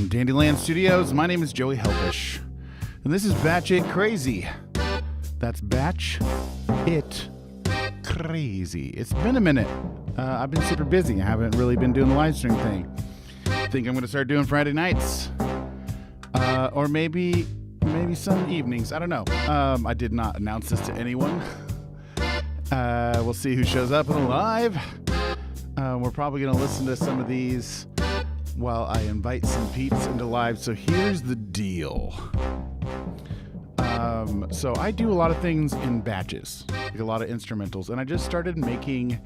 From Dandyland Studios, my name is Joey Helpish, and this is Batch It Crazy. That's Batch It Crazy. It's been a minute. I've been super busy. I haven't really been doing the live stream thing. I think I'm going to start doing Friday nights, or maybe some evenings. I don't know. I did not announce this to anyone. We'll see who shows up in the live. We're probably going to listen to some of these while I invite some peeps into live. So here's the deal. So I do a lot of things in batches, like a lot of instrumentals, and I just started making,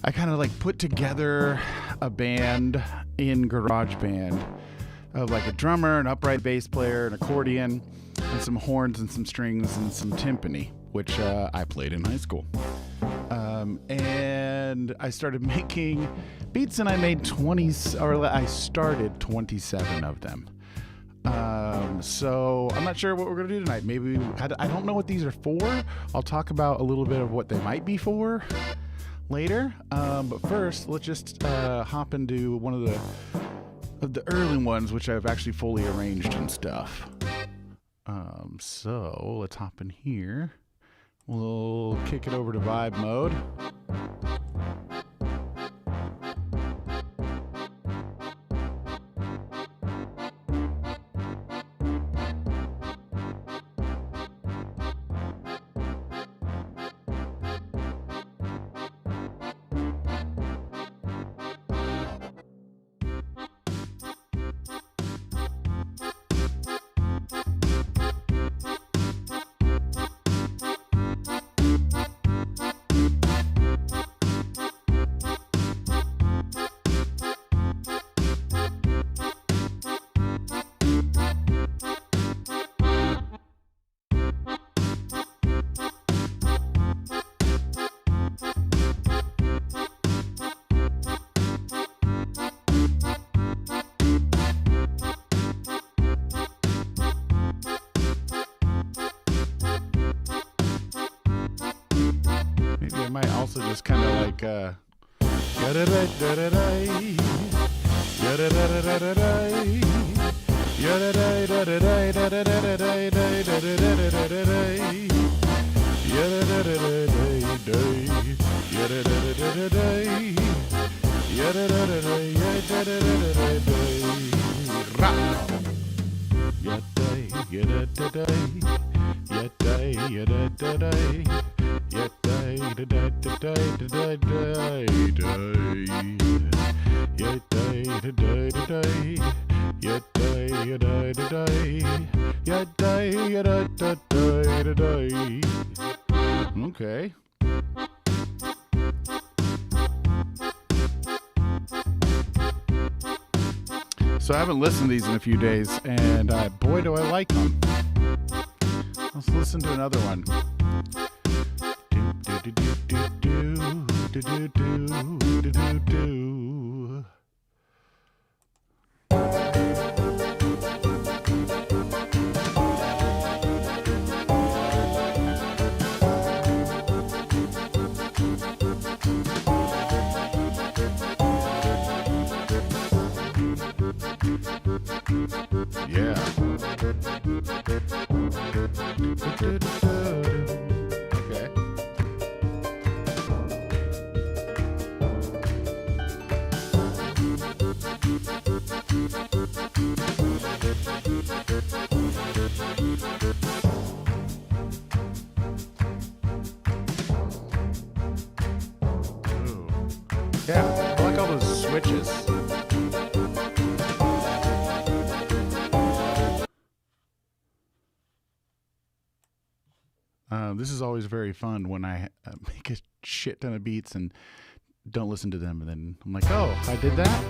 I kind of like put together a band in GarageBand of like a drummer, an upright bass player, an accordion, and some horns and some strings and some timpani, which I played in high school. And I started making beats, and I made I started 27 of them. So I'm not sure what we're going to do tonight. Maybe, I don't know what these are for. I'll talk about a little bit of what they might be for later. But first, let's just hop into one of the early ones, which I've actually fully arranged and stuff. So let's hop in here. We'll kick it over to vibe mode. I might also just kind of like okay. So I haven't listened to these in a few days, and boy, do I like them. Let's listen to another one. Yeah. Okay. Ooh. Yeah, I like all those switches. This is always very fun when I make a shit ton of beats and don't listen to them, and then I'm like, oh, I did that?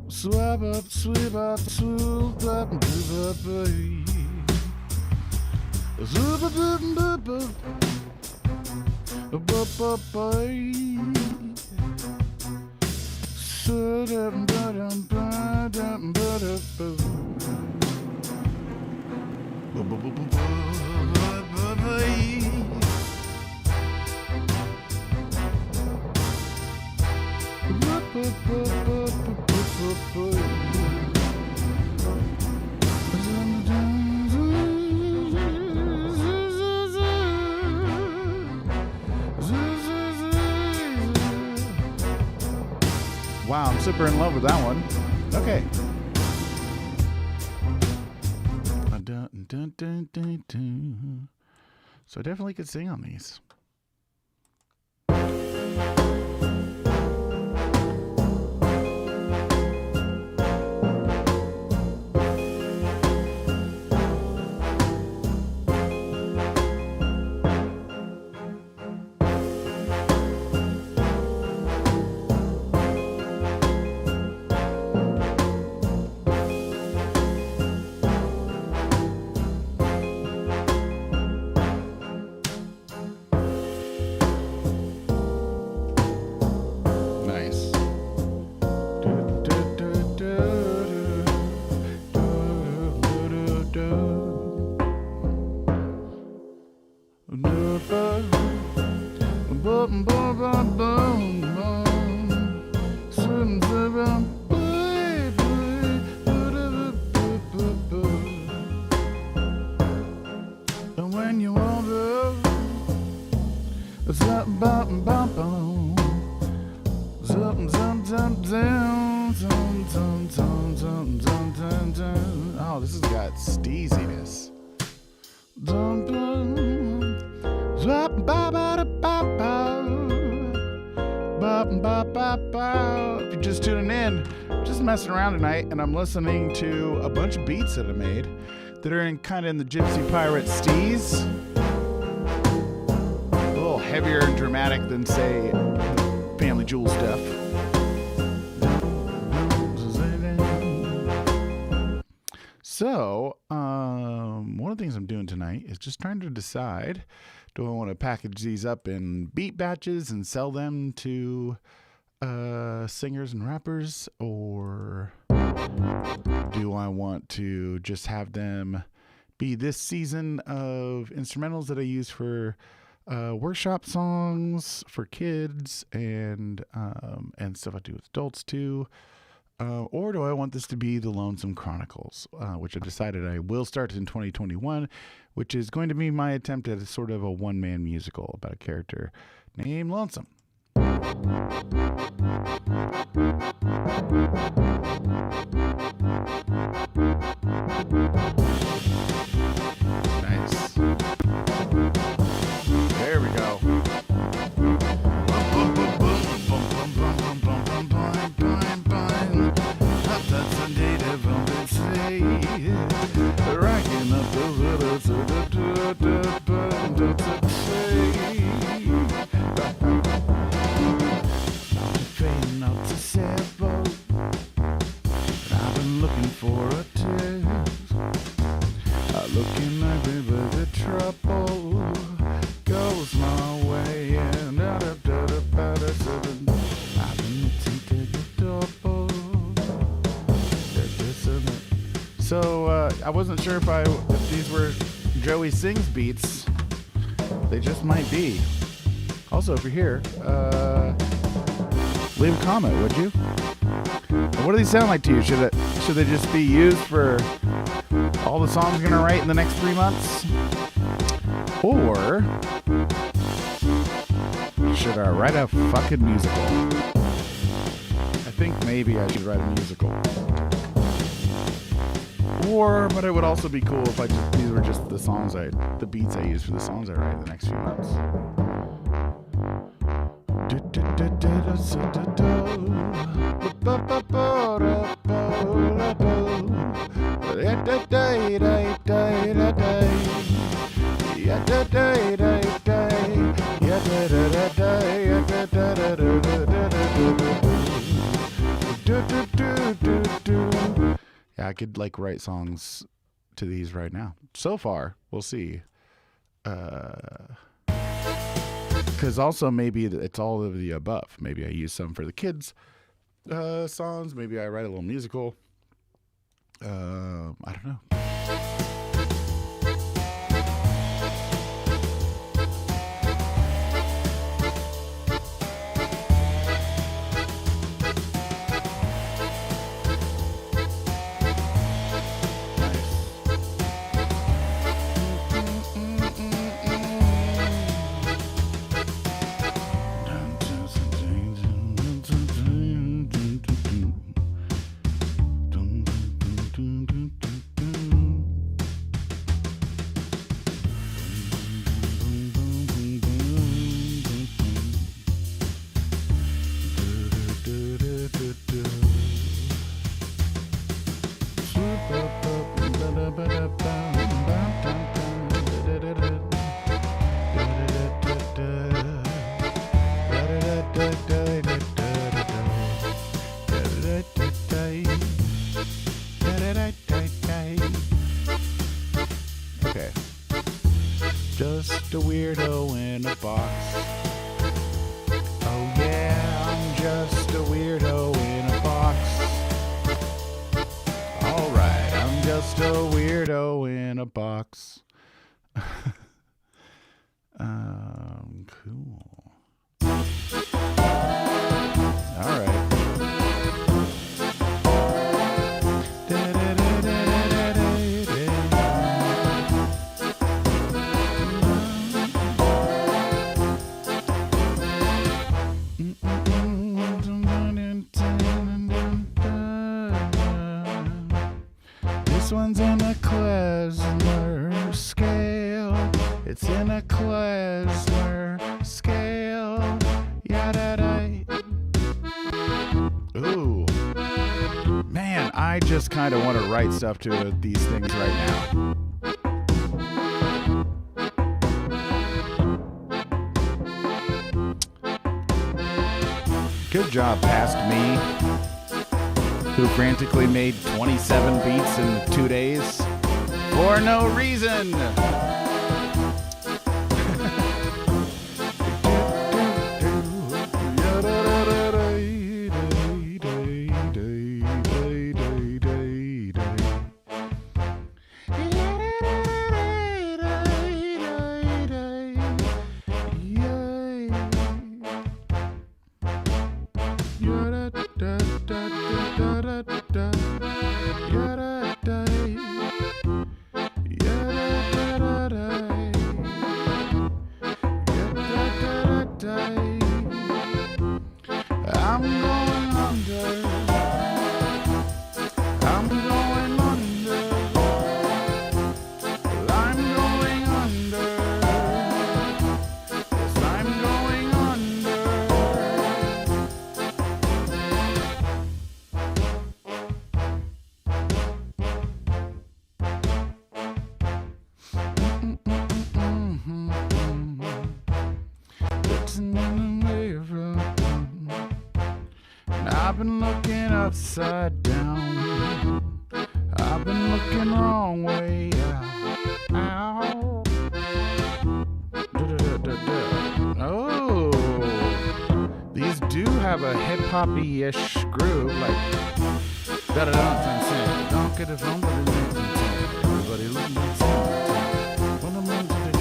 Swab up, sweep up, swoop up, move up, zoop up, boop up, boop up, sit up, ba-dum, ba-dum, ba-dum, Wow, I'm super in love with that one. Okay. So I definitely could sing on these. When you wonder, oh, this has got steeziness. If you're just tuning in, just messing around tonight, and I'm listening to a bunch of beats that I made that are kind of in the Gypsy Pirate steez. A little heavier and dramatic than, say, Family Jewel stuff. So, one of the things I'm doing tonight is just trying to decide, do I want to package these up in beat batches and sell them to singers and rappers, or do I want to just have them be this season of instrumentals that I use for workshop songs for kids and stuff I do with adults too? Or do I want this to be the Lonesome Chronicles, which I decided I will start in 2021, which is going to be my attempt at a sort of a one-man musical about a character named Lonesome. Nice. There we go. Racking up the fading out to sailboat. I've been looking for a test. Looking everywhere the trouble goes my way, and I've been tempted to double. So I wasn't sure if these were Joey Sings beats. They just might be. Also, if you're here, leave a comment, would you? What do these sound like to you? Should they just be used for all the songs you're gonna write in the next 3 months? Or should I write a fucking musical? I think maybe I should write a musical. But it would also be cool if these were just the beats I use for the songs I write in the next few months. Yeah, I could like write songs to these right now. So far, we'll see. Because also maybe it's all of the above. Maybe I use some for the kids' songs. Maybe I write a little musical. I don't know. Okay. Just a weirdo in a box. Oh yeah, I'm just a weirdo in a box. Alright, I'm just a weirdo in a box. Cool. Alright. This one's in a Klezmer scale. It's in a Klezmer scale. Yada-da. Ooh. Man, I just kind of want to write stuff to these things right now. Good job, past me, who frantically made 27 beats in 2 days for no reason. I'm going under. I'm going under. I'm going under. Yes, I'm going under. Looking in the mirror. I've been looking upside down. I've been looking wrong way out. Oh, these do have a hip hoppy-ish groove, like da da da. Don't get it wrong, but everybody looking at when I'm into the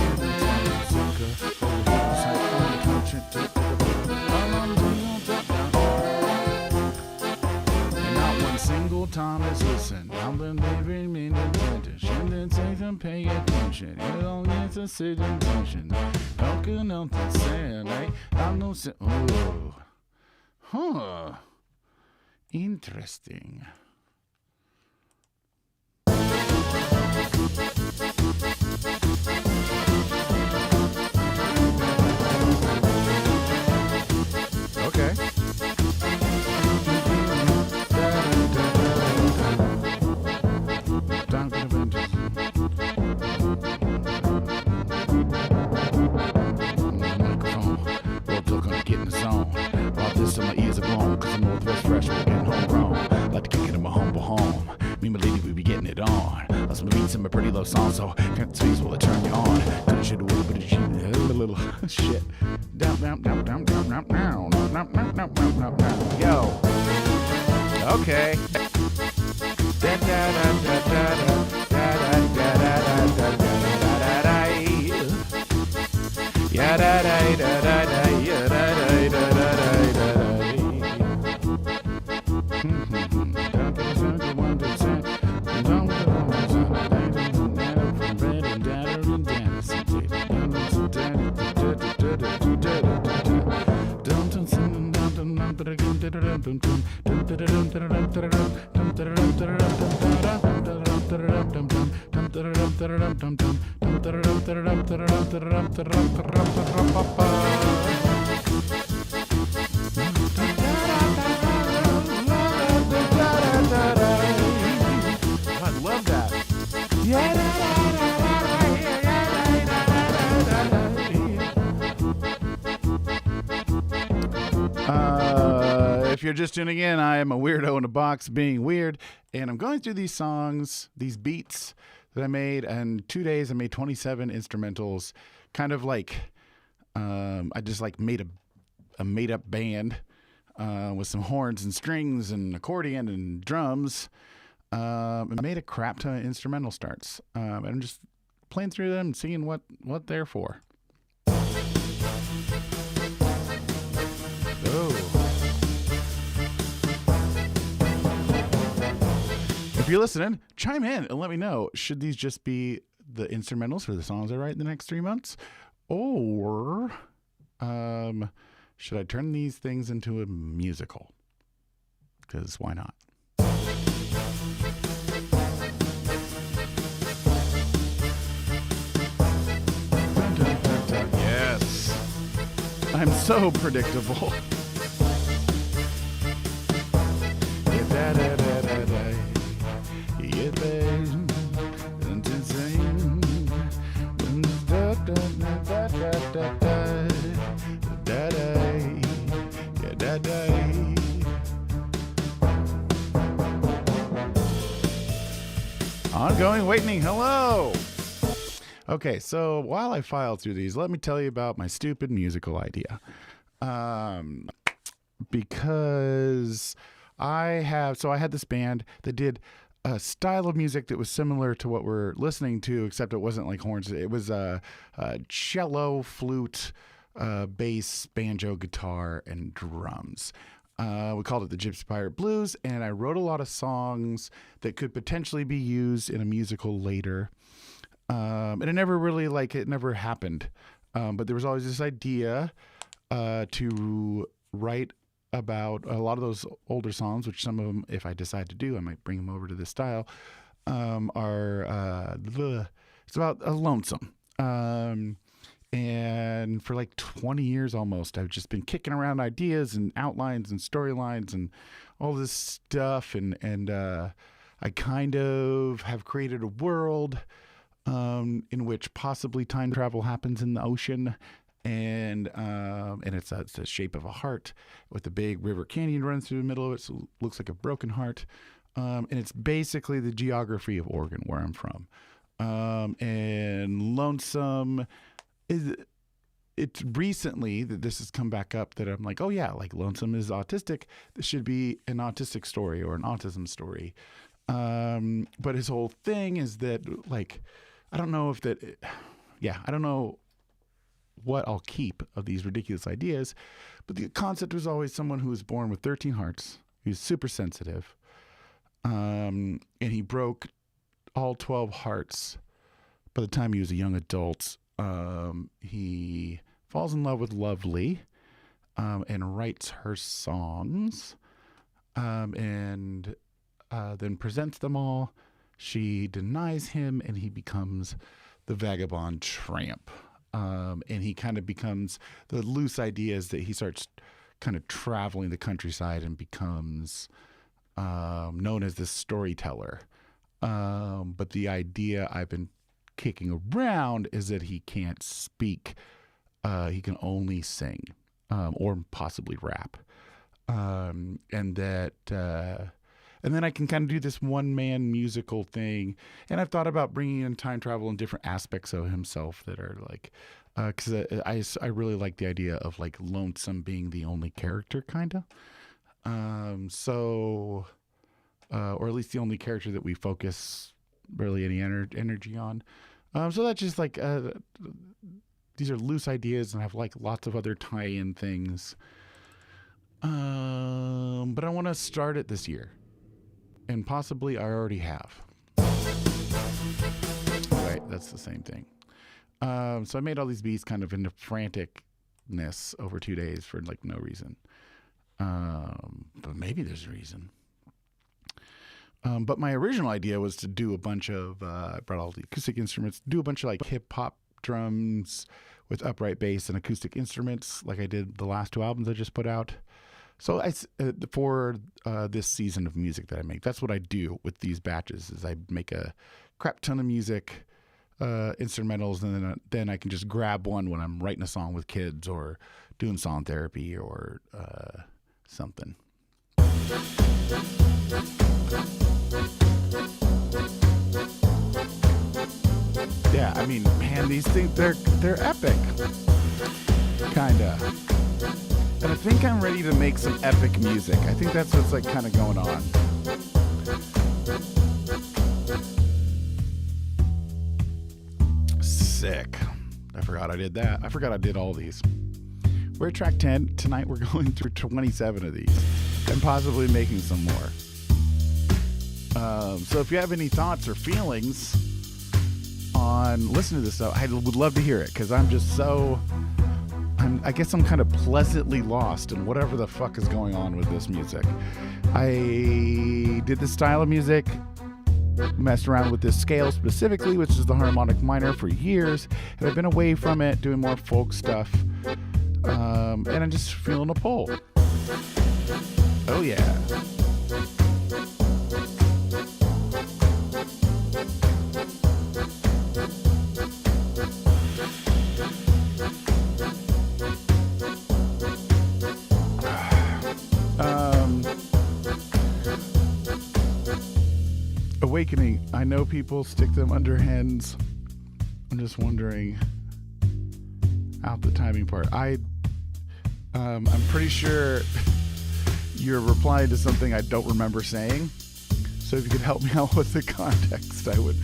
single time is listen. I've been living in intention. Then take and pay attention. You don't need to sit in tension. Talking out the sand, right? I know. Oh, huh. Interesting. beats and a pretty low song, so can't space will it turn you on. Coulda, shoulda, woulda, but a little shit. Down, down, down, down, down, down, down, down, down, down, down, down. Yo. Okay. Da da da da da da da da da da da da. Ya da da da da da ya da da da da da da. I love that. If you're just tuning in, I am a weirdo in a box being weird, and I'm going through these songs, these beats that I made. And 2 days, I made 27 instrumentals, kind of like I just like made a made up band with some horns and strings and accordion and drums. And made a crap ton of instrumental starts. And I'm just playing through them and seeing what they're for. Oh. If you're listening, chime in and let me know. Should these just be the instrumentals for the songs I write in the next 3 months? Or should I turn these things into a musical? Because why not? Yes. I'm so predictable. Ongoing waiting. Hello. Okay, so while I file through these, let me tell you about my stupid musical idea. Because I had this band that did a style of music that was similar to what we're listening to, except it wasn't like horns. It was a cello, flute, bass, banjo, guitar, and drums. We called it the Gypsy Pirate Blues, and I wrote a lot of songs that could potentially be used in a musical later. And it never happened. But there was always this idea to write about a lot of those older songs, which some of them, if I decide to do, I might bring them over to this style, it's about a lonesome. And for like 20 years almost, I've just been kicking around ideas and outlines and storylines and all this stuff. And I kind of have created a world in which possibly time travel happens in the ocean. And it's the shape of a heart with a big river canyon running through the middle of it. So it looks like a broken heart. And it's basically the geography of Oregon, where I'm from. And Lonesome it's recently that this has come back up that I'm like, oh yeah, like Lonesome is autistic. This should be an autistic story or an autism story. But his whole thing is that, like, I don't know what I'll keep of these ridiculous ideas, but the concept was always someone who was born with 13 hearts. He was super sensitive. And he broke all 12 hearts by the time he was a young adult. He falls in love with Lovely, and writes her songs, and then presents them all. She denies him, and he becomes the vagabond tramp. And he kind of becomes, the loose idea is that he starts kind of traveling the countryside and becomes known as the storyteller. But the idea I've been kicking around is that he can't speak. He can only sing, or possibly rap. And and then I can kind of do this one-man musical thing. And I've thought about bringing in time travel and different aspects of himself that are like, because I really like the idea of like Lonesome being the only character, kind of. Or at least the only character that we focus really any energy on. So that's just like these are loose ideas, and I have like lots of other tie-in things. But I want to start it this year, and possibly I already have. Right, that's the same thing. So I made all these beats kind of into franticness over 2 days for like no reason. But maybe there's a reason. But my original idea was to do a bunch of, I brought all the acoustic instruments, do a bunch of like hip hop drums with upright bass and acoustic instruments, like I did the last 2 albums I just put out. So for this season of music that I make, that's what I do with these batches. Is I make a crap ton of music, instrumentals, and then I can just grab one when I'm writing a song with kids or doing song therapy or something. Yeah, I mean, man, these things, they're epic, kinda. And I think I'm ready to make some epic music. I think that's what's like kind of going on. Sick. I forgot I did that. I forgot I did all these. We're at track 10. Tonight we're going through 27 of these and possibly making some more. So if you have any thoughts or feelings on listening to this stuff, I would love to hear it, because I'm just I guess I'm kind of pleasantly lost in whatever the fuck is going on with this music. I did this style of music, messed around with this scale specifically, which is the harmonic minor, for years, and I've been away from it, doing more folk stuff, and I'm just feeling a pull. Oh yeah. Awakening. I know people stick them under hens. I'm just wondering out the timing part. I'm pretty sure you're replying to something I don't remember saying. So if you could help me out with the context, I would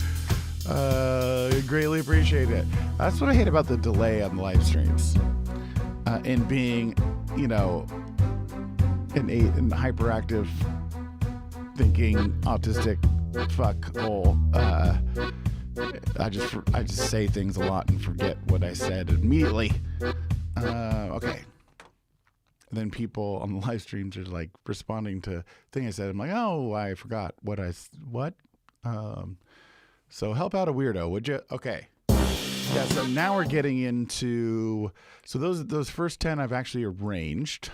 greatly appreciate it. That's what I hate about the delay on the live streams. And being, an hyperactive, thinking, autistic fuckhole. I just say things a lot and forget what I said immediately. Okay. And then people on the live streams are like responding to thing I said. I'm like, oh, I forgot what. So help out a weirdo, would you? Okay. Yeah. So now we're getting into. So those first 10 I've actually arranged.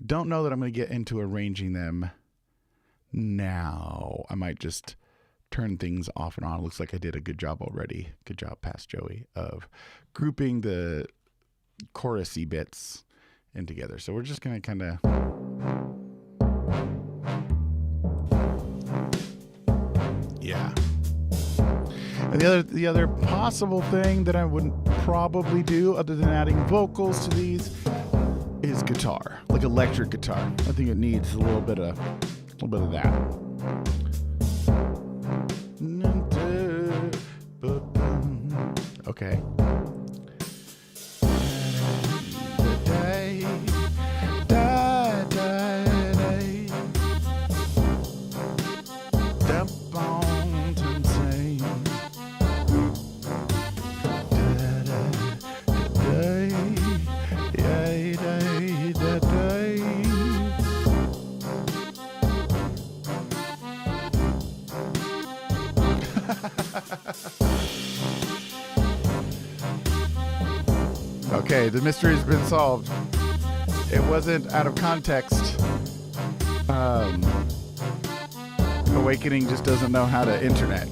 Don't know that I'm going to get into arranging them now. I might just turn things off and on. It looks like I did a good job already. Good job, past Joey, of grouping the chorusy bits in together. So we're just going to kind of... Yeah. And the other possible thing that I wouldn't probably do, other than adding vocals to these, is guitar. Like electric guitar. I think it needs a little bit of that. Okay. Okay, the mystery's been solved. It wasn't out of context. Awakening just doesn't know how to internet.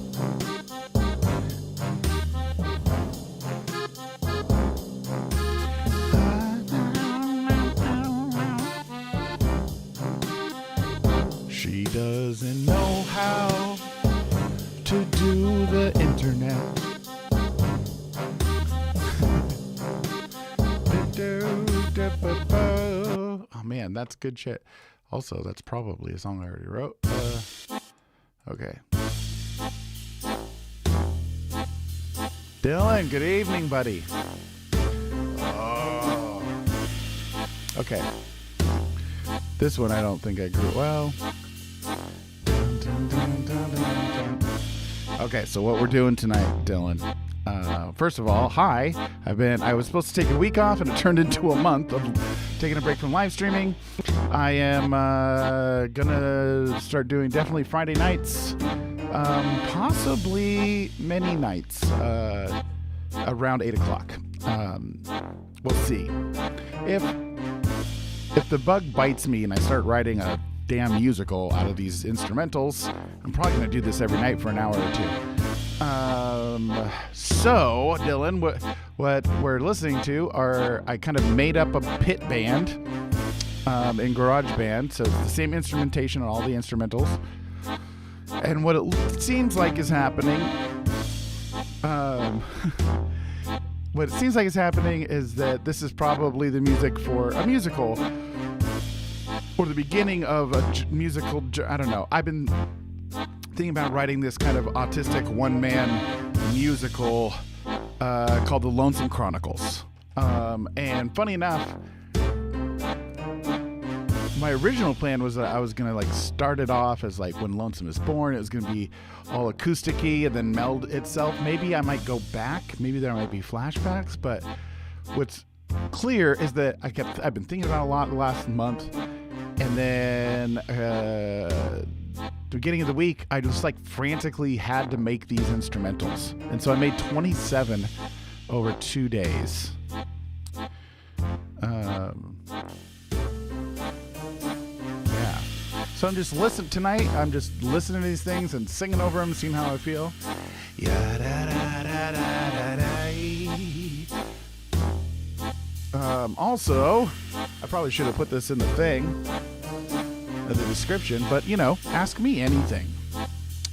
She doesn't know how to do the internet. Oh man, that's good shit. Also, that's probably a song I already wrote. Okay. Dylan, good evening, buddy. Oh. Okay. This one I don't think I grew well. Okay, so what we're doing tonight, Dylan. First of all, hi. I was supposed to take a week off, and it turned into a month of taking a break from live streaming. I am gonna start doing definitely Friday nights, possibly many nights, around 8 o'clock. We'll see. If the bug bites me and I start writing a damn musical out of these instrumentals, I'm probably gonna do this every night for an hour or two. So, Dylan, what we're listening to I kind of made up a pit band in GarageBand, so it's the same instrumentation on all the instrumentals. And what it seems like is happening, is that this is probably the music for a musical, or the beginning of a musical. I don't know. I've been thinking about writing this kind of autistic one-man musical called The Lonesome Chronicles. And funny enough, my original plan was that I was gonna start it off as when Lonesome is born. It was gonna be all acousticy and then meld itself. Maybe I might go back. Maybe there might be flashbacks. But what's clear is that I've been thinking about it a lot the last month, and then the beginning of the week, I just frantically had to make these instrumentals, and so I made 27 over 2 days. Yeah. So I'm just listening to these things and singing over them, seeing how I feel. Also, I probably should have put this in the thing. The description, but ask me anything.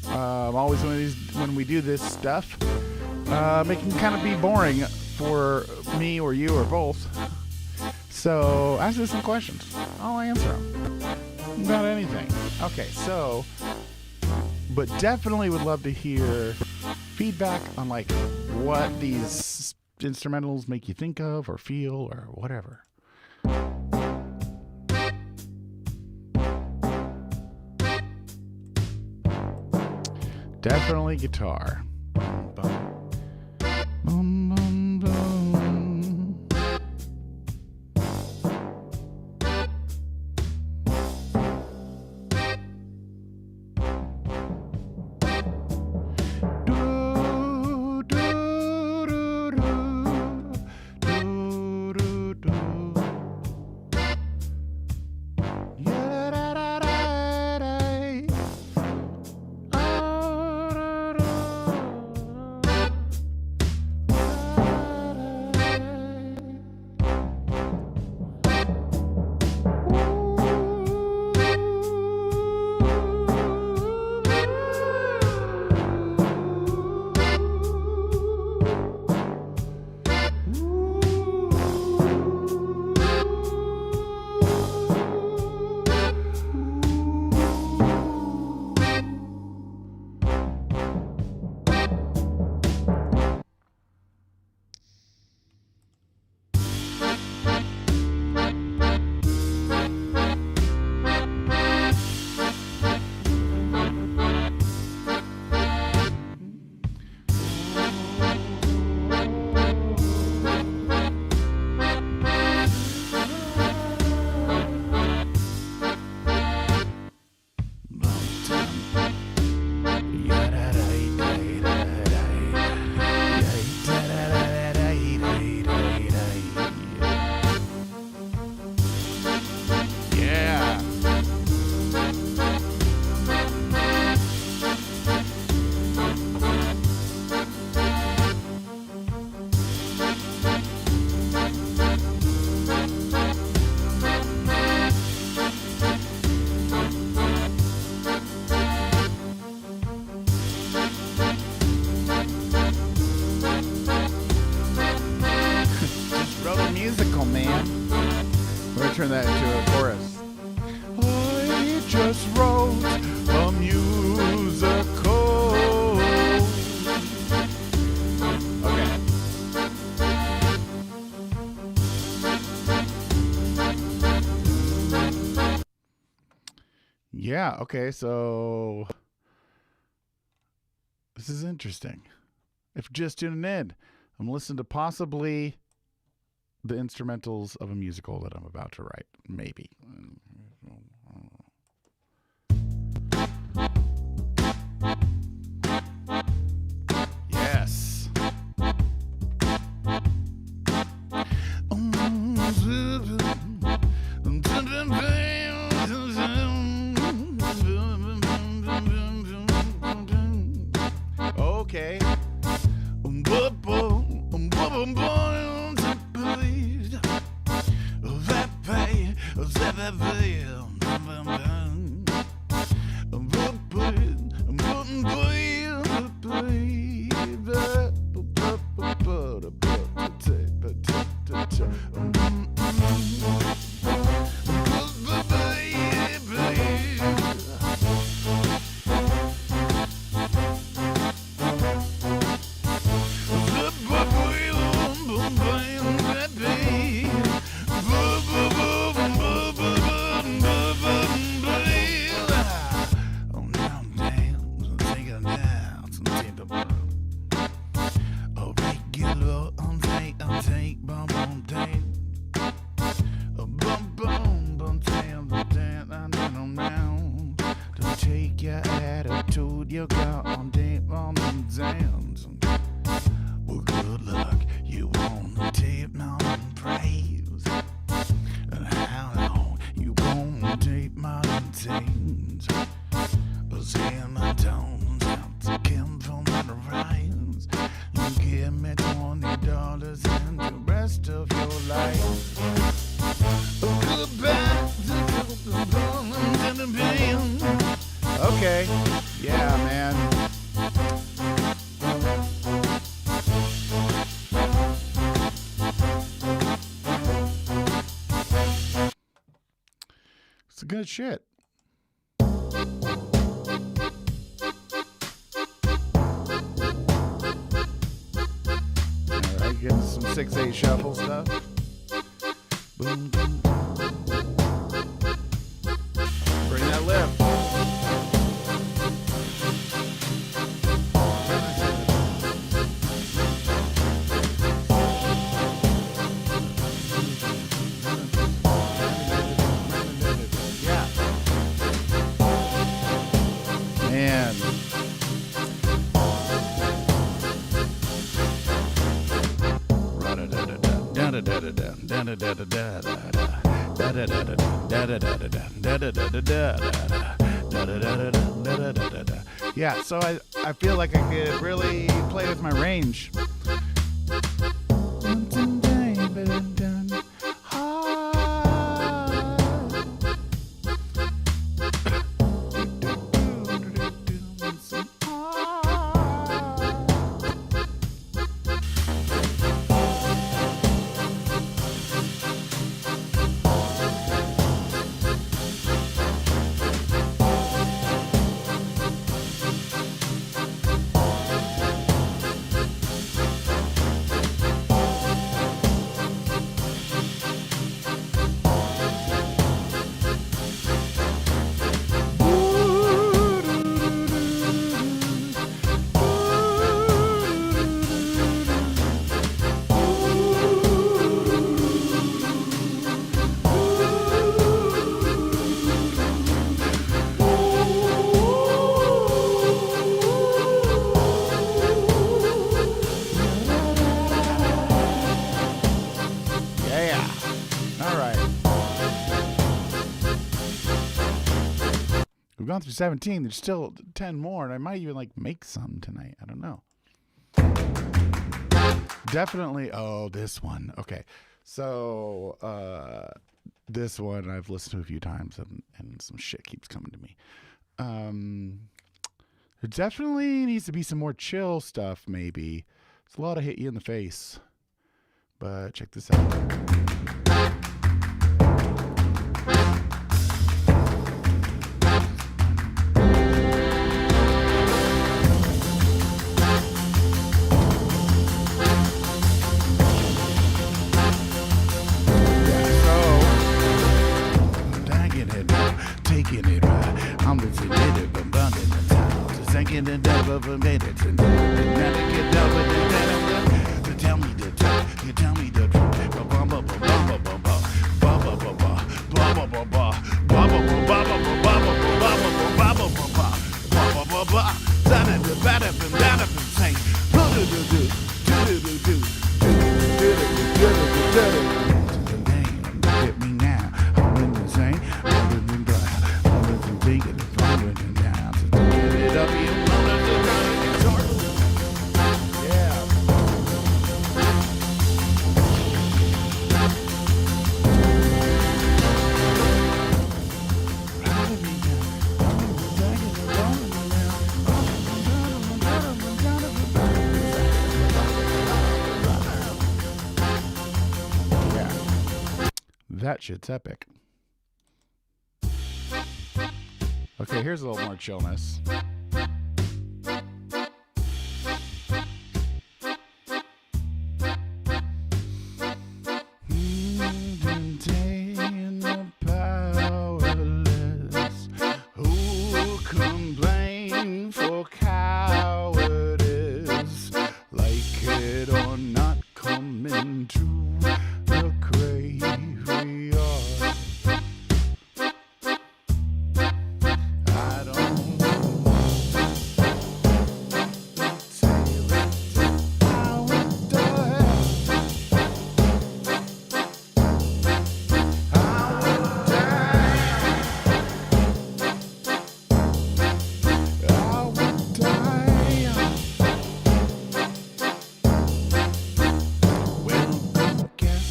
Always when we do this stuff, it can kind of be boring for me or you or both. So ask me some questions. I'll answer them about anything. Okay, but definitely would love to hear feedback on what these instrumentals make you think of or feel or whatever. Definitely guitar. Boom, boom, boom, boom. Do, do, do, do, do, do. Yeah, da, da, da, da. just wrote a musical. Okay. Yeah, okay, so this is interesting. If you're just tuning in, I'm listening to possibly the instrumentals of a musical that I'm about to write. Maybe. Yes. Okay. You got on deep on them dance. Well, good luck. You wanna tape my praise. And how long you gonna tape my tames? Saying my tones out to come from the rise. You give me $20 and the rest of your life. Goodbye. Okay. Yeah, man. It's good shit. Alright, getting some 6/8 shuffle stuff. Boom, boom, boom. Bring that lift. Yeah, so I feel like I could really play with my range. We've gone through 17. There's still 10 more, and I might even make some tonight. I don't know. Definitely. Oh, this one. Okay. So, this one I've listened to a few times, and some shit keeps coming to me. There definitely needs to be some more chill stuff, maybe. It's a lot of hit you in the face. But check this out. I'm the sedated, but bound in the town. To sink in the depth of a minute. And then to get down with the dead. To tell me the truth. You tell me the truth. Get me now. I'm in the same. Other than glad. Other than thinking it's longer than down. So get it up, you know that's the kind of guitar. Yeah. That shit's epic. Okay, here's a little more chillness. Powerless, who complain for cowardice, like it or not coming to the grave we are. I don't tell it how it does. I will die. I will die. Well, I guess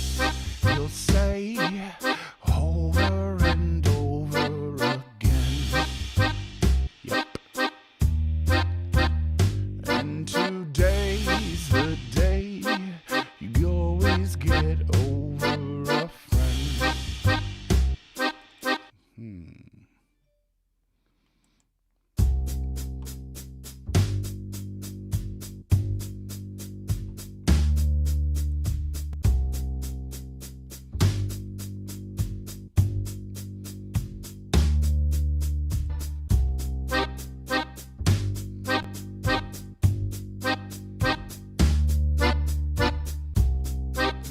you'll say over and over again. Yep. And today's the day you always get over a friend.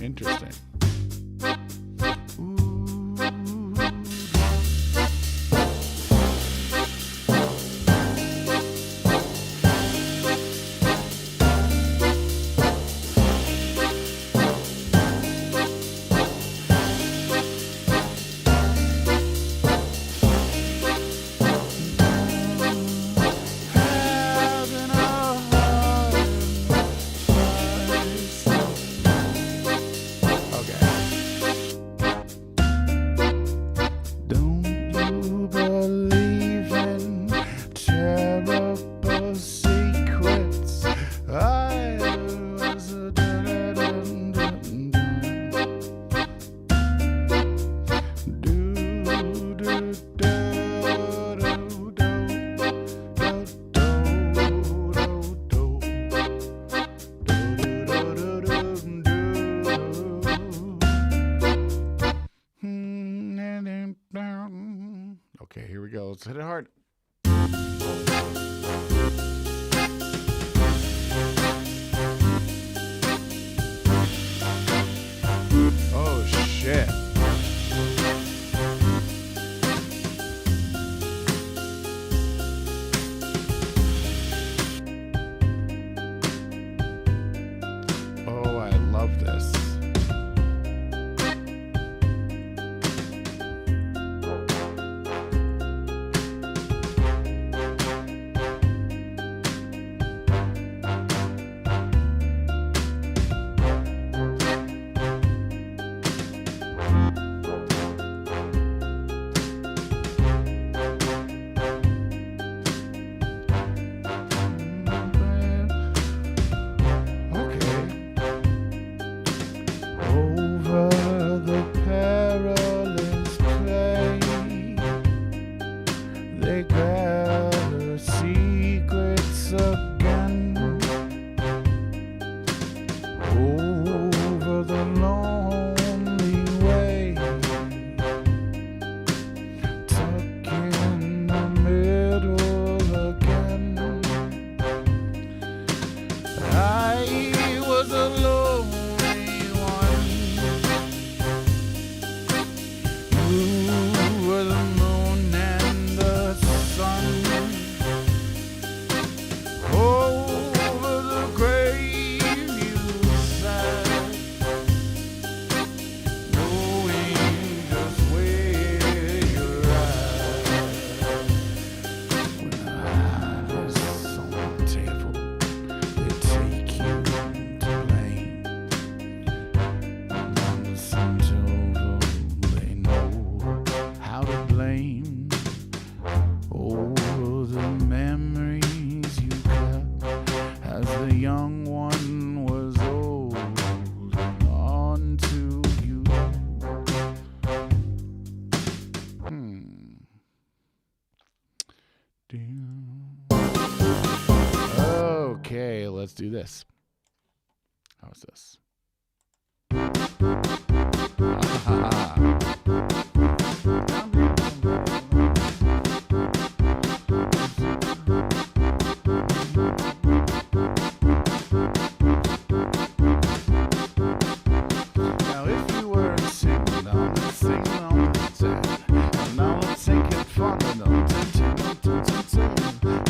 Interesting. Don't you believe in terrible secrets? I was a Okay, here we go. Let's hit it hard. Oh, shit. Oh, I love this. young one was old on to you. Okay, let's do this. How's this? Now if you were singing on the set, and now let's take it from the notes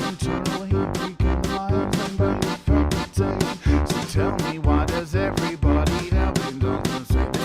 internally we can lives and by your faculty. So tell me, why does everybody now been done the same thing?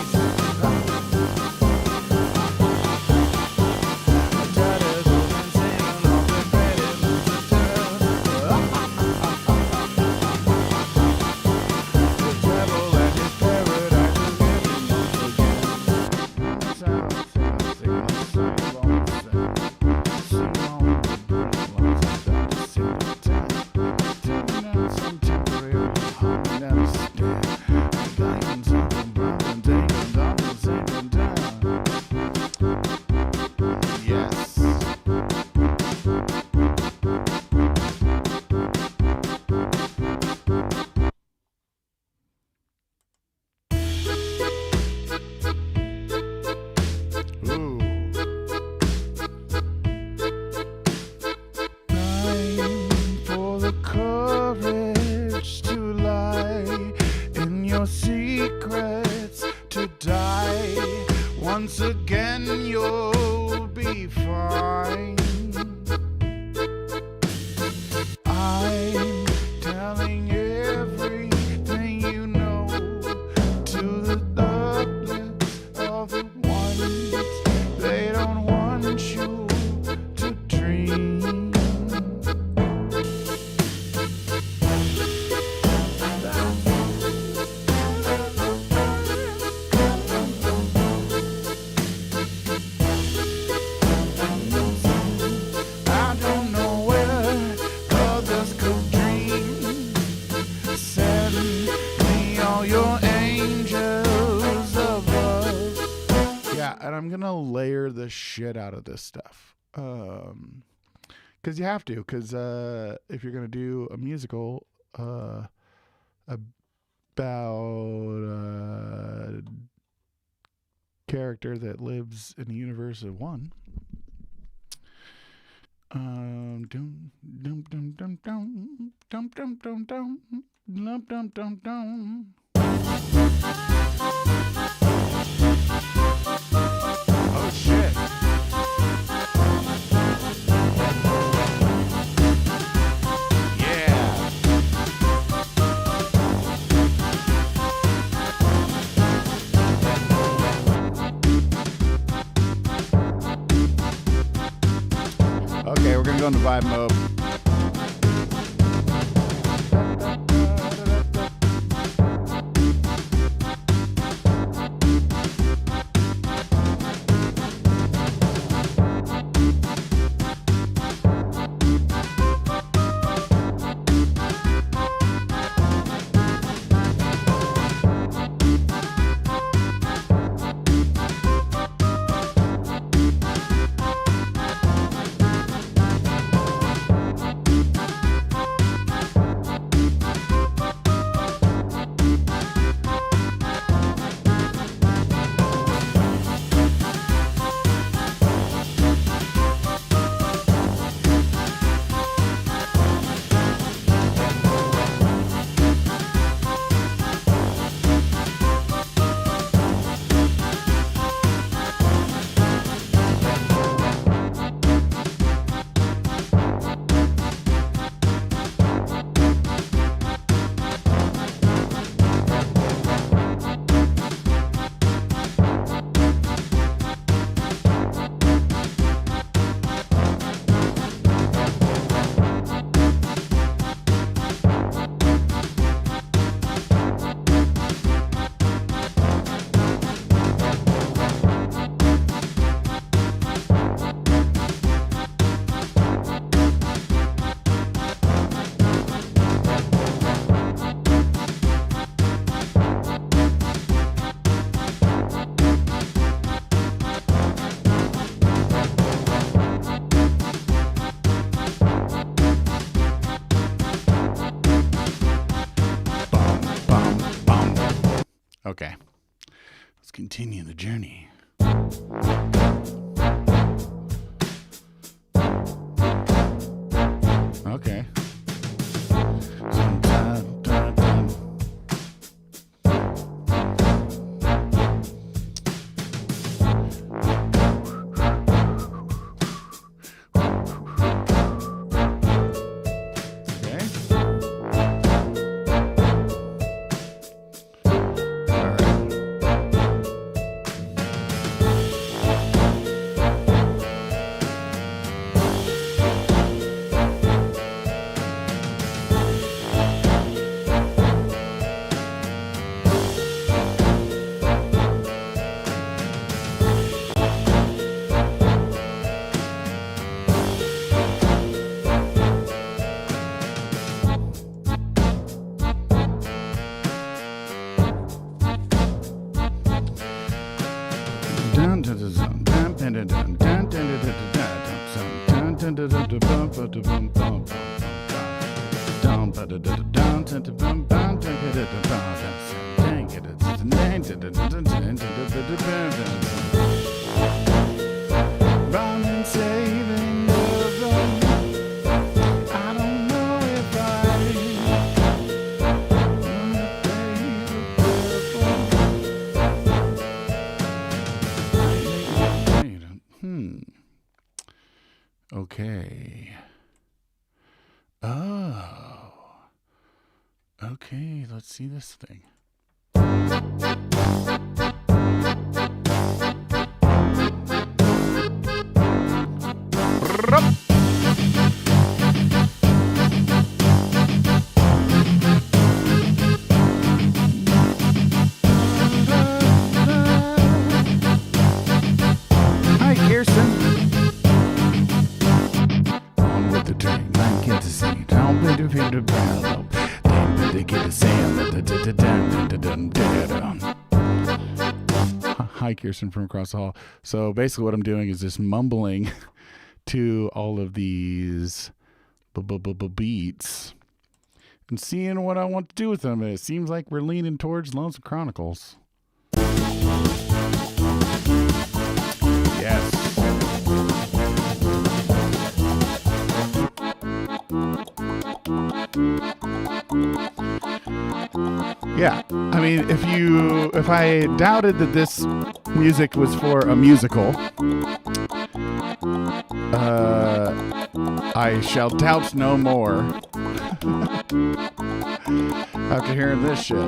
Courage to lie in your secrets, to die. Once again you'll be fine. I'm telling everything you know to the thoughtless of the ones they don't want you to dream. And I'm gonna layer the shit out of this stuff, because you have to. Because if you're gonna do a musical about a character that lives in a universe of one, dum dum dum dum dum dum dum dum dum dum dum dum dum. Oh shit. Yeah. Okay, we're gonna go into vibe mode. continue the journey. Okay. Okay. Oh. Okay, let's see this thing. Hi, Kirsten. On with the train, I get to see. Don't be defeated by they get a sound. Hi, Kirsten from across the hall. So basically what I'm doing is just mumbling to all of these beats and seeing what I want to do with them. And it seems like we're leaning towards Lonesome Chronicles. Yes. Yeah, I mean, if I doubted that this music was for a musical, I shall doubt no more after hearing this shit.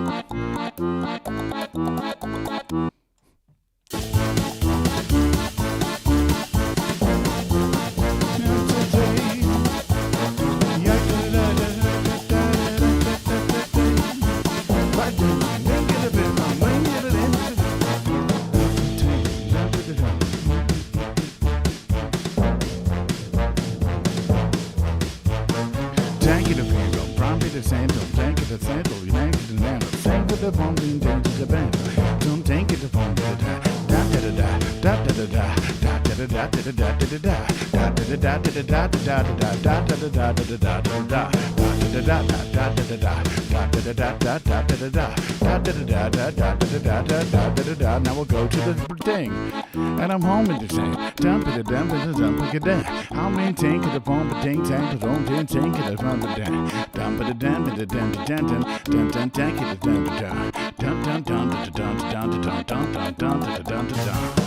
Now we'll go to the thing, and I'm home and saying, dump it, dump it, dump it, dump it. I'll maintain the bomb, but ding, tank, the don't ding, tank it, dump it, dump it, dump it, dump it, dump it, dump, tank it, dump it, dump, dump, dump, dump, dump, dump, dump, dump, dump, dump, dump, dump.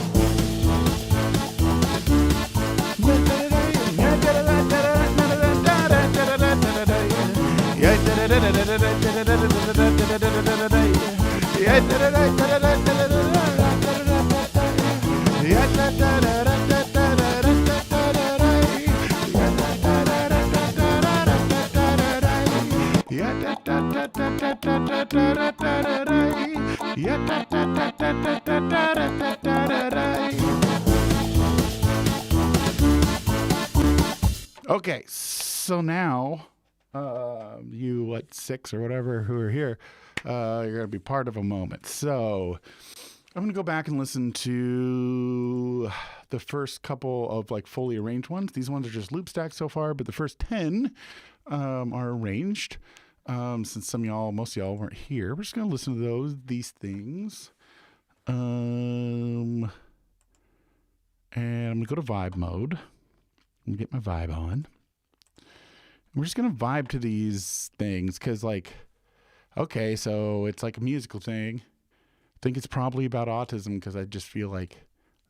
Okay, so now you 6 or whatever who are here, you're gonna be part of a moment. So I'm gonna go back and listen to the first couple of like fully arranged ones. These ones are just loop stacks so far, but the first 10 are arranged. Since most of y'all weren't here, we're just gonna listen to these things. And I'm going to go to vibe mode. I'm going to get my vibe on. We're just going to vibe to these things because, like, okay, so it's like a musical thing. I think it's probably about autism because I just feel like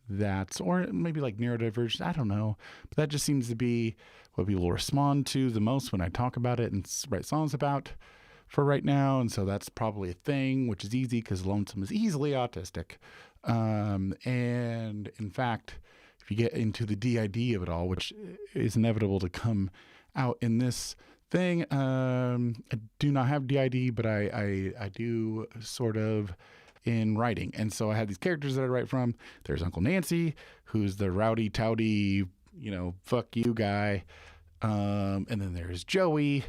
that's, or maybe like neurodivergent, I don't know. But that just seems to be what people respond to the most when I talk about it and write songs about for right now. And so that's probably a thing, which is easy because Lonesome is easily autistic. And in fact, if you get into the DID of it all, which is inevitable to come out in this thing, I do not have DID, but I do sort of in writing. And so I have these characters that I write from. There's Uncle Nancy, who's the rowdy, touty, fuck you guy. And then there's Joey.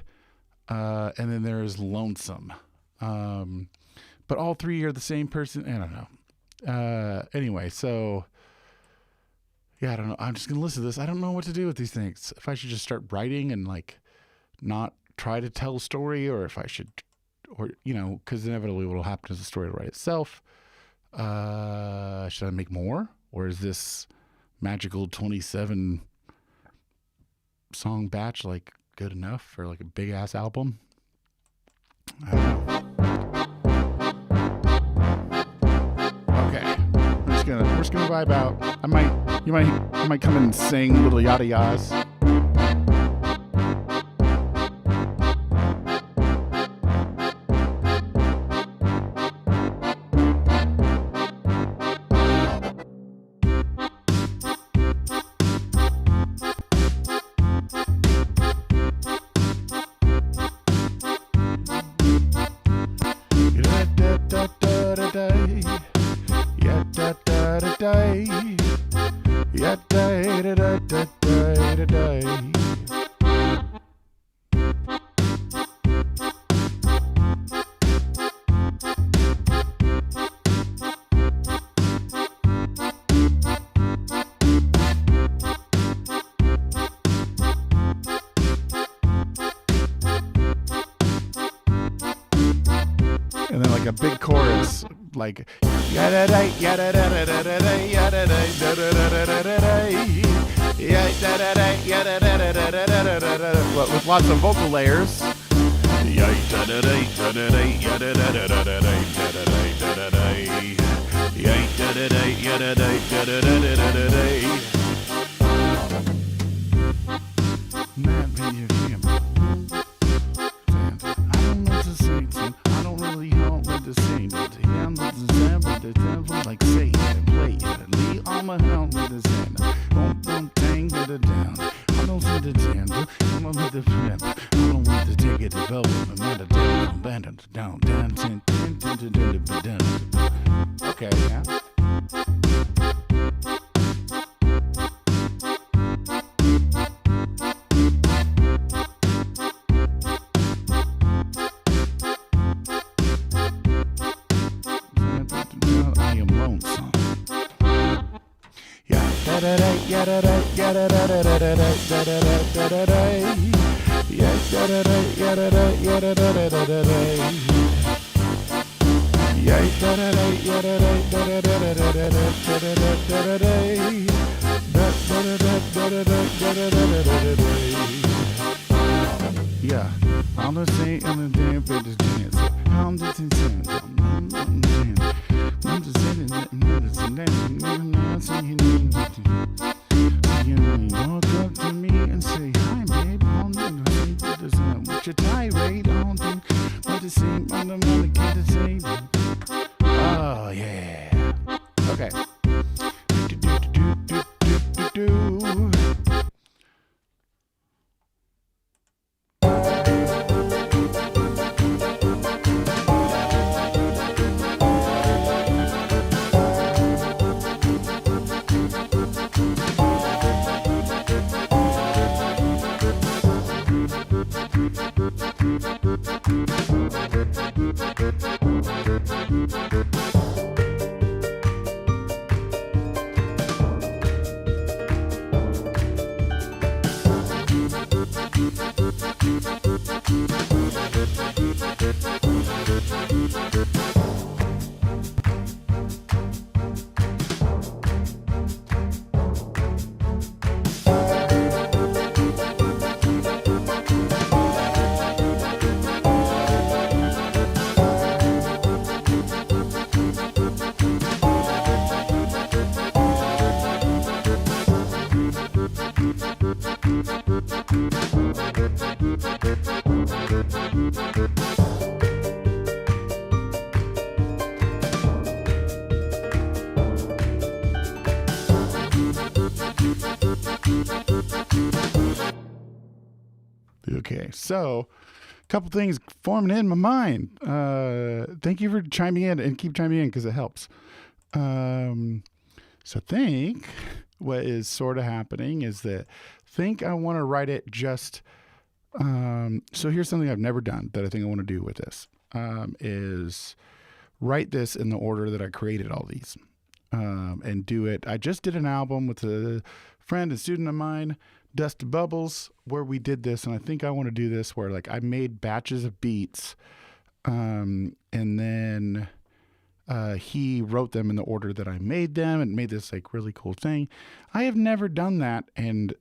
And then there's Lonesome. But all three are the same person. I don't know. Anyway, so yeah, I don't know. I'm just going to listen to this. I don't know what to do with these things. If I should just start writing and like not try to tell a story, or if I should, or, because inevitably what will happen is the story will write itself. Should I make more? Or is this magical 27 song batch like good enough for like a big ass album? I don't know. Okay. We're just gonna vibe out. You might come and sing little yada yas. And then like a big chorus, like yada da yada da da da da yada da da da da da da da yada da yada da da da da da da da, with lots of vocal layers. Yada da yada da yada da da da da yada da da da yada da yada da yada da da da da. Man, be your damn. I don't know to sing. I don't really know what to sing. But the hand with the sand, but the devil like say it and play it. And leave all my hound with the sand. Don't tang with the down. I don't see the jam. I don't with the pimp. I don't want to take it to velvet. I'm not a damn bandit. Down, down, ten, ten, ten, ten, ten, ten, ten. Okay, yeah. Yeah, I'm the same and the damn bitch dance. I'm just insane. I'm just sitting there and you walk up to me and say, hi, babe, I don't know what your tirade. I don't think what the same. I don't want to get the same. Oh, yeah. Okay. Okay, so a couple things forming in my mind. Thank you for chiming in and keep chiming in because it helps. So think what is sort of happening is that I want to write it just. So here's something I've never done that I think I want to do with this is write this in the order that I created all these and do it. I just did an album with a friend and student of mine, Dust Bubbles, where we did this, and I think I want to do this where like I made batches of beats and then he wrote them in the order that I made them and made this like really cool thing. I have never done that, and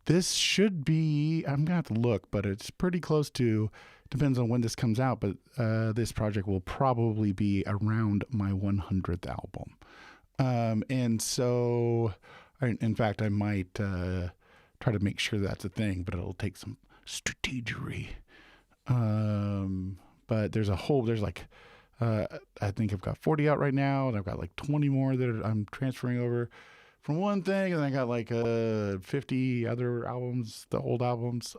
this should be, I'm gonna have to look, but it's pretty close to, depends on when this comes out, but this project will probably be around my 100th album. And so, in fact, I might try to make sure that's a thing, but it'll take some strategery. But there's like, I think I've got 40 out right now, and I've got like 20 more that I'm transferring over from one thing, and I got like 50 other albums, the old albums.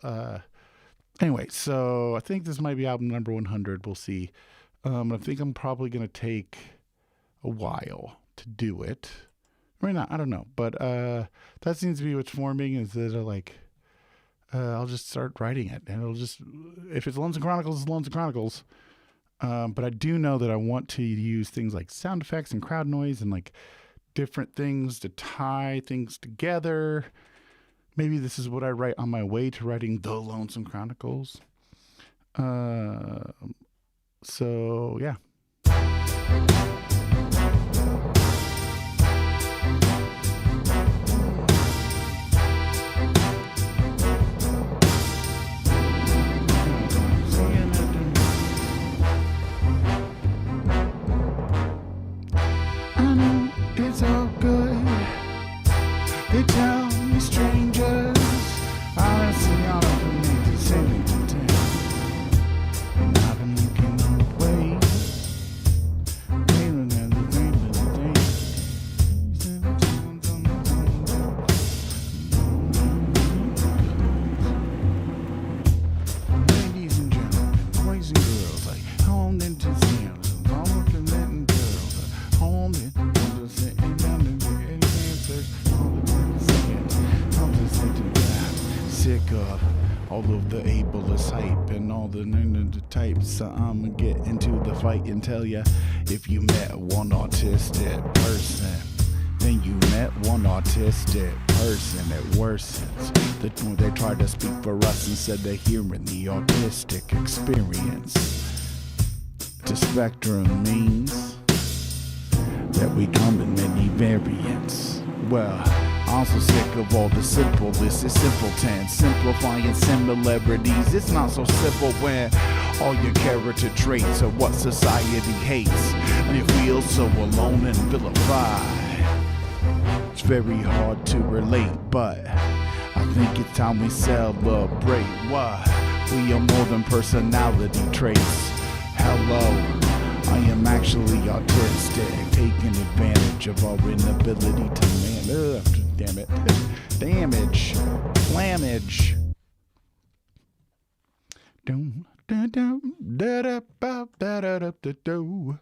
Anyway, so I think this might be album number 100. We'll see. I think I'm probably going to take a while to do it. Or not, I don't know. But that seems to be what's forming is that I'll just start writing it. And it'll just, if it's Lonesome Chronicles, it's Lonesome Chronicles. But I do know that I want to use things like sound effects and crowd noise and like different things to tie things together. Maybe this is what I write on my way to writing The Lonesome Chronicles. So, yeah. I know it's all good. They tell me strangers, I see all of them need to say me to town. And I've been looking away, waiting at the end of the day. Ladies and gentlemen, boys and girls, like home into sounds, all of the men girls, home into sitting down and getting answers. Sick of all of the ableist hype and all the types, so I'ma get into the fight and tell ya, if you met one autistic person, then you met one autistic person. It worsens. When they tried to speak for us and said they're hearing the autistic experience. The spectrum means that we come in many variants. Well, I'm so sick of all the simplest, it's simpleton, simplifying similarities. It's not so simple when all your character traits are what society hates, and you feel so alone and vilified. It's very hard to relate, but I think it's time we celebrate what we are more than personality traits. Hello, I am actually autistic, taking advantage of our inability to damn it. Damage. Flammage. Dum da dum da da ba da da da da do.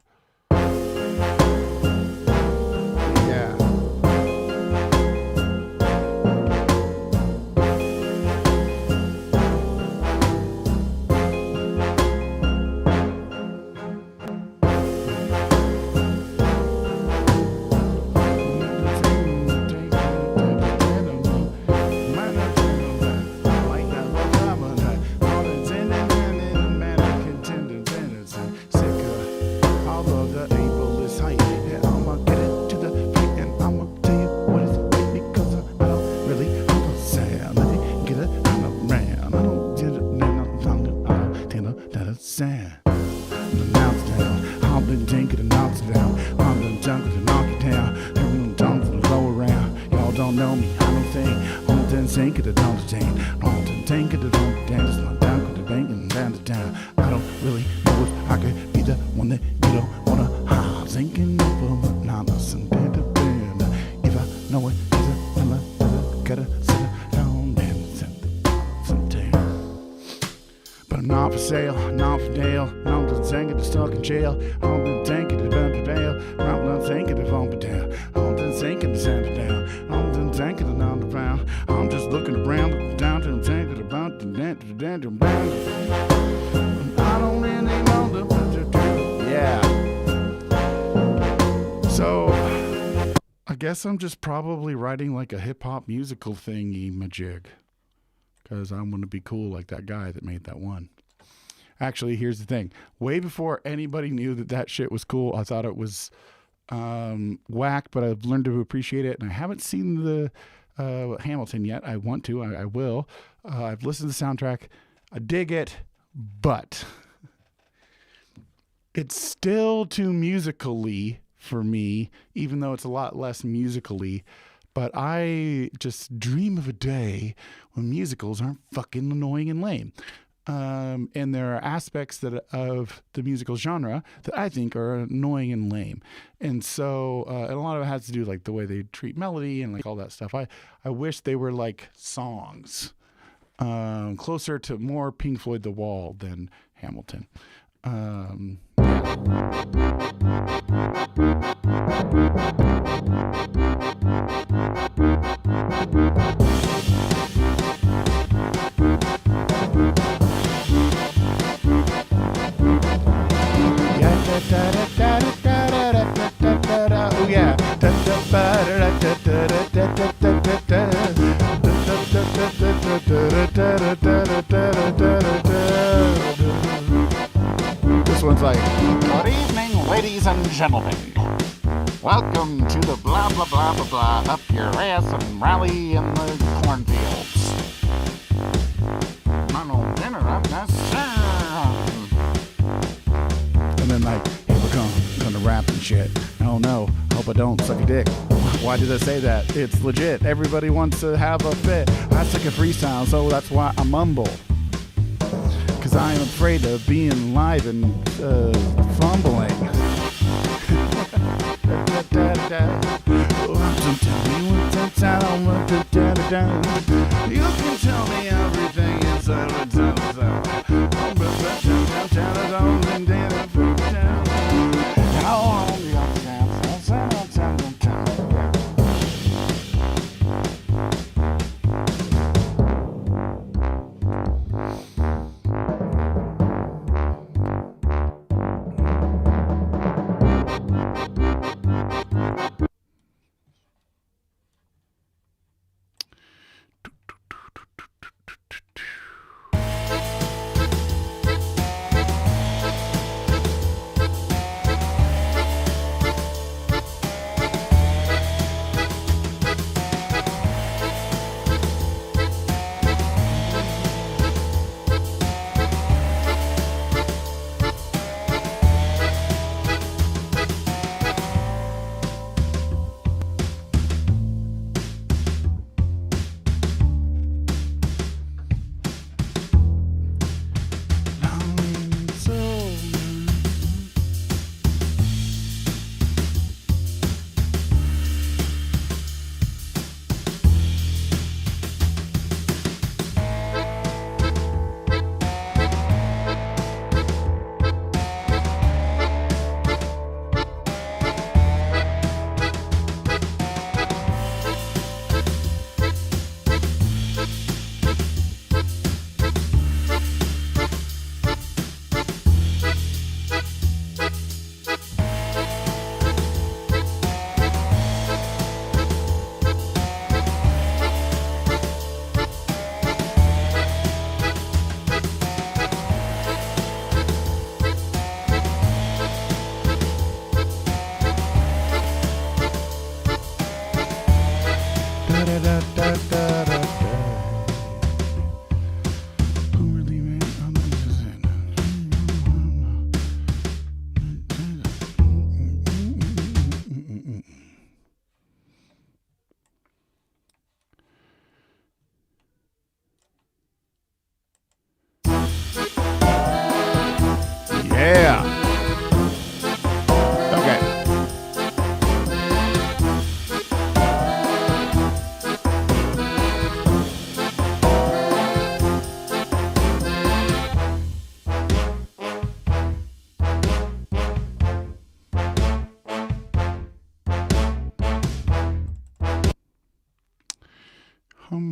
Yeah. I don't really know if I could be the one that you don't wanna have. Thinking over nonsense and if I know it, gotta sit down and Not for sale, not for Dale. I'm just thinking of stuck in jail. I'm just thinking about the bail. I'm not thinking of on the down. I'm just thinking of Santa down. I'm just thinking of underground. I'm just looking around, down to thinking about the dent. I don't really know the yeah. So I guess I'm just probably writing like a hip hop musical thingy majig. Because I'm going to be cool like that guy that made that one. Actually, here's the thing. Way before anybody knew that that shit was cool, I thought it was whack, but I've learned to appreciate it. And I haven't seen the Hamilton yet. I want to. I will. I've listened to the soundtrack. I dig it, but it's still too musically for me, even though it's a lot less musically. But I just dream of a day when musicals aren't fucking annoying and lame. And there are aspects of the musical genre that I think are annoying and lame. And so, and a lot of it has to do like the way they treat melody and like all that stuff. I wish they were like songs, closer to more Pink Floyd The Wall than Hamilton. Oh yeah. This one's like, good evening, ladies and gentlemen. Welcome to the blah, blah, blah, blah, blah, up your ass and rally in the cornfields. Not no dinner up that. And then like, here we come, gonna rap and shit. Oh no, hope I don't suck a dick. Why did I say that? It's legit. Everybody wants to have a fit. I suck a freestyle, so that's why I mumble. Cause I am afraid of being live and fumbling. You can tell me everything inside of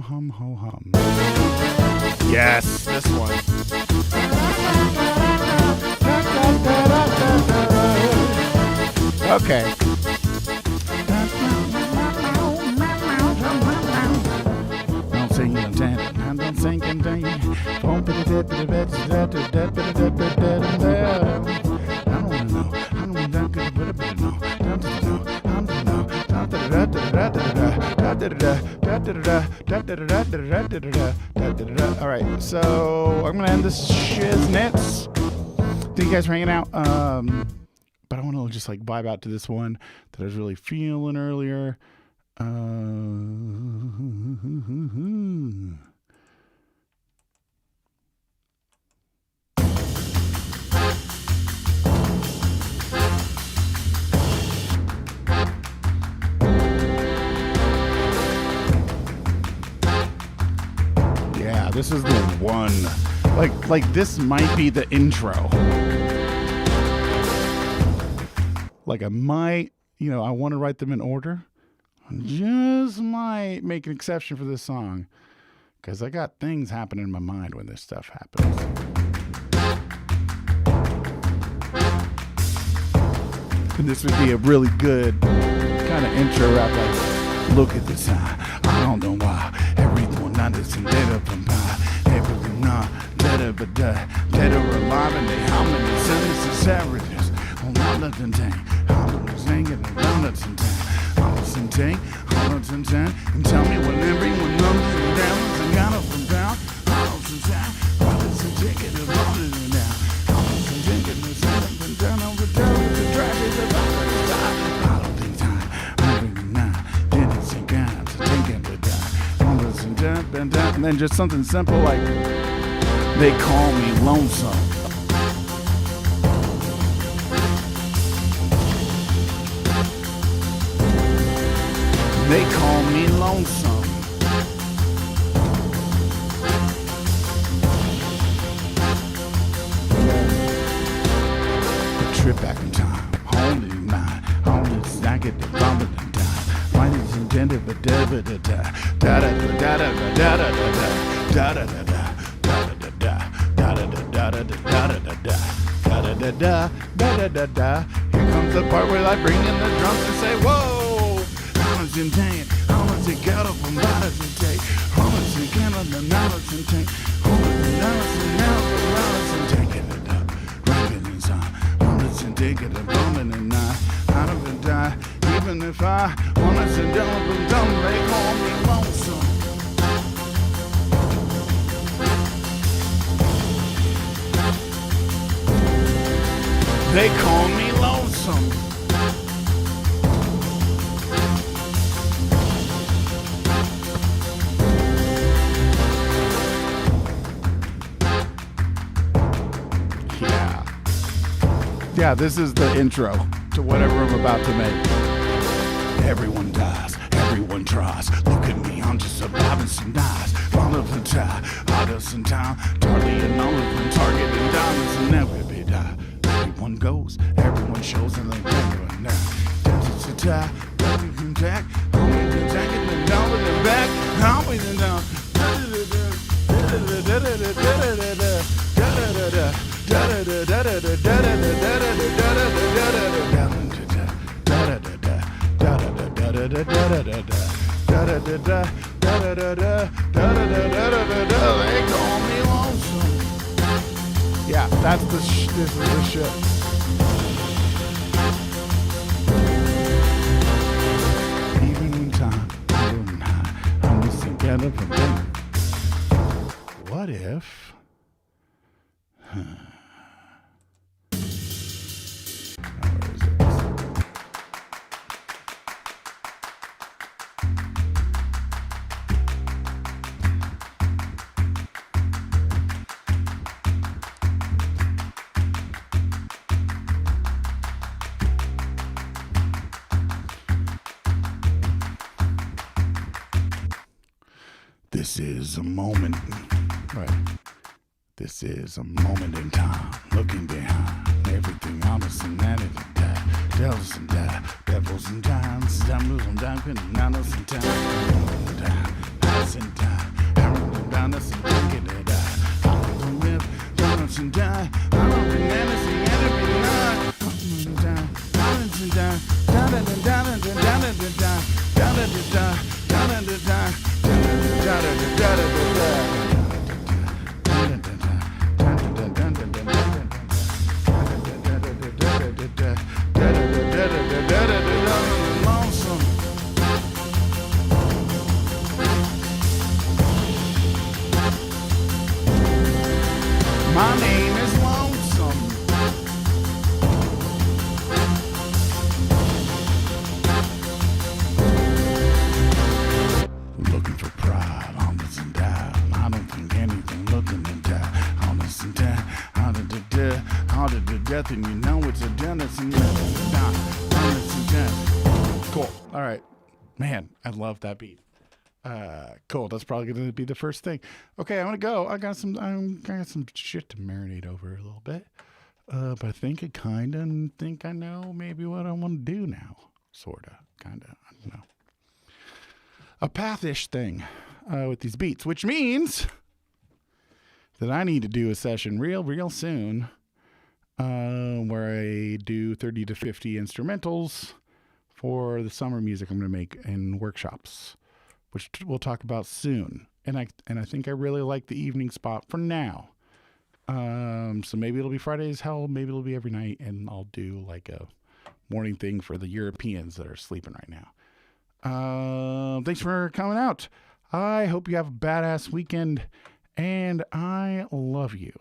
hum, hum, ho, hum. Yes, this one. Okay. Don't sing it, don't sing it, all right, so I'm gonna end this shiznits. Thank you guys for hanging out. But I want to just like vibe out to this one that I was really feeling earlier. Yeah, this is the one. Like this might be the intro. Like I might, I want to write them in order. I just might make an exception for this song because I got things happening in my mind when this stuff happens. And this would be a really good kind of intro rap, like, look at this, I don't know why, everyone not this and data from pie, everything not, data but dead or alive, and they how many sentences averages, oh, not nothing dang, I'm singing around it sometime, I'm listening dang, I'm listening dang, and tell me when everyone knows and down, and got up from down, I'm listening dang, I'm listening dang, and I'm listening down, I'm listening dang, and I'm listening down, over down, with the drag, it's about to die, I don't think time, I'm thinking now, didn't think I'm thinking to die, I'm listening down, and then just something simple like, they call me lonesome. They call me lonesome. A trip back in time, only mine. Only I get the bump and die. Mine is intended for da da da da da da da da da da da da da da. Here comes the part where I bring in the drums and say, whoa, how much in tank, how much it got up from bottles and take, how much it can on the knowledge and tank, how much the knowledge and now the knowledge and taking it up, rapping inside, how much and taking it, bumming and not, out of it die, even if I want to sit down with them, they call me lonesome. They call me lonesome. Yeah, this is the intro to whatever I'm about to make. Everyone dies, everyone tries. Look at me, I'm just surviving some dies. All of the time, hottest in town. Tardy and all of them targeting diamonds and never be die. Everyone goes, everyone shows, and they never now. Dance to tie, every contact, always attacking them down with them back, always and down. They call me lonesome. Yeah, that's this is the shit. Even in time, I'm just together from them. What if? This is a moment, right? This is a moment in time, looking behind everything honest and that it die. Devils and die, devils and dimes, devils and dimes, and honest and time. My name is Lonesome. Looking for pride, honest and down. I don't think anything looking to die. Honest and down, honest to death, honest to death, and you know it's a done. It's honest and down. Cool. All right, man, I love that beat. Cool. That's probably going to be the first thing. Okay, I'm gonna go. I got some shit to marinate over a little bit. But I think I know maybe what I want to do now. Sorta, kinda. I don't know. A pathish thing with these beats, which means that I need to do a session real soon, where I do 30 to 50 instrumentals for the summer music I'm gonna make in workshops, which we'll talk about soon. And I think I really like the evening spot for now. So maybe it'll be Fridays, hell, maybe it'll be every night, and I'll do like a morning thing for the Europeans that are sleeping right now. Thanks for coming out. I hope you have a badass weekend, and I love you.